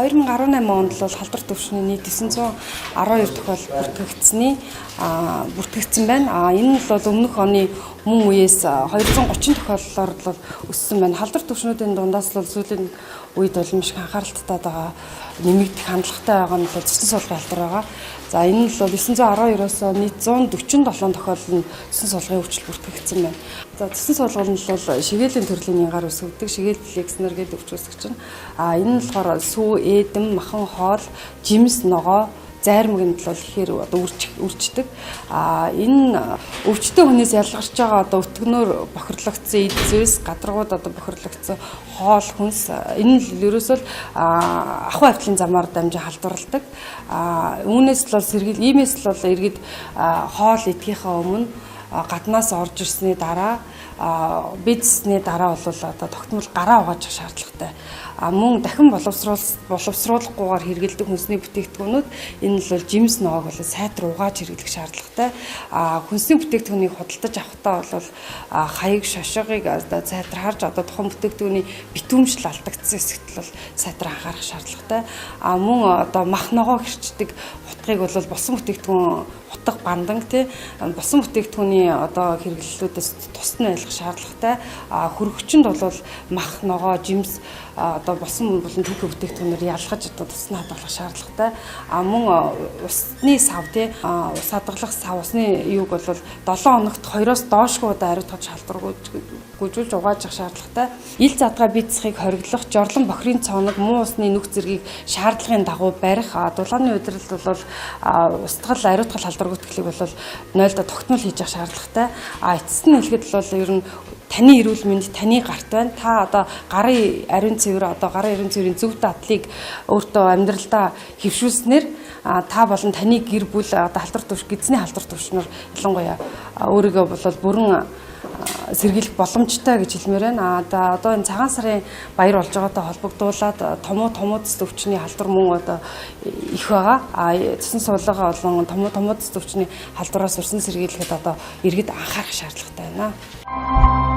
2018 онд бол халдвар түвшний нийт 912 тохиол бүртгэгдсэн байна. Энэ нь бол өмнөх оны мөн үеэс 230 тохиоллоор бол өссөн байна. Халдвар түвшнүүдийн дундаас бол сүүлийн үед боломжит анхааралтай байгаа нэмэгдэх хандлагатай байгаа нь бол цэцэн суулгын халдвар байгаа. За энэ нь бол 912-оос нийт 147 тохиол нь цэцэн суулгын өвчл бүртгэгдсэн байна. За цэцэн суулгал нь бол шигээлийн төрлийн гар үсгдэг шигээл флекснер гэдэг өвч үүсгэж байна. Энэ нь болохоор сүү, эдэм, махан, хоол, жимс, ногоо, зайрмагт бол ихээр үрчдэг. Энэ өвчтөе хүнээс ялгарч байгаа өтгөнөөр бохирлогдсон эд зэвс, гадаргууд бохирлогдсон хоол, хүнс энэ нь ерөөсөө ахуй автлын замаар дамжин халдварладаг. Үүнээс л сэргийл иймээс л иргэд хоол идэхийнхаа өмнө гаднаас орж ирсний дараа бидсний дараа бол тогтмол гараа угааж шаардлагатай. Мөн дахин боловсруулахгүйгээр хэрэглэдэг хүнсний бүтээгдэхүүнүүд энэ нь бол жимс ноог бол сайтар угааж хэрэглэх шаардлагатай. Хүнсний бүтээгдэхүүнийг худалдаж авахдаа бол хаяг шошгыг сайтар харж тухайн бүтээгдэхүүний битүүмжил алдагдсан хэсэгт бол сайтар анхаарах шаардлагатай. Мөн мах ногоо хэрчдэг утгыг бол босон бүтээгдэхүүн утга бандан босон бүтээгдэхүүний хэрэглэлүүдээс тусна байлгах шаардлагатай. Хөргөчөнд бол мах ногоо жимс босон болон түүхий бүтээгдэхүүнээр ялгаж тусна хадгалах шаардлагатай. Мөн усны сав ус хадгалах сав усны юуг бол 7 хоногт 2-оос доошгүй ариутгаж шалдваргүйжүүлж угааж шаардлагатай. Ил задгаа бицхийг хориглох, жорлон бохирын цооног, муу усны нүх зэргийг шаардлагын дагуу барих, дулааны удирдал бол устгал ариутгал халдваргүйтгэлийг бол 0-до тогтмол хийж явах шаардлагатай. Эцэст нь хэлэхэд бол ер нь таны эрүүл мэнд таны гарт байна. Та гарын ариун цэвэр гарын ариун цэврийн зөв дадлыг өөртөө амьдралдаа хэвшүүлснээр та болон таны гэр бүл халдвар түвш гидсний халдвар түвшнөр ялангуяа өөрийгөө бол бүрэн сэргийлэх боломжтой гэж хэлмээр байна. Энэ цагаан сарын баяр болж байгаатай холбогдуулаад томуудс өвчний халдвар мөн их байгаа. Цэцэн суулгаа болон томуудс өвчний халдвараас урьсан сэргийлэхэд иргэд анхаарах шаардлагатай байна.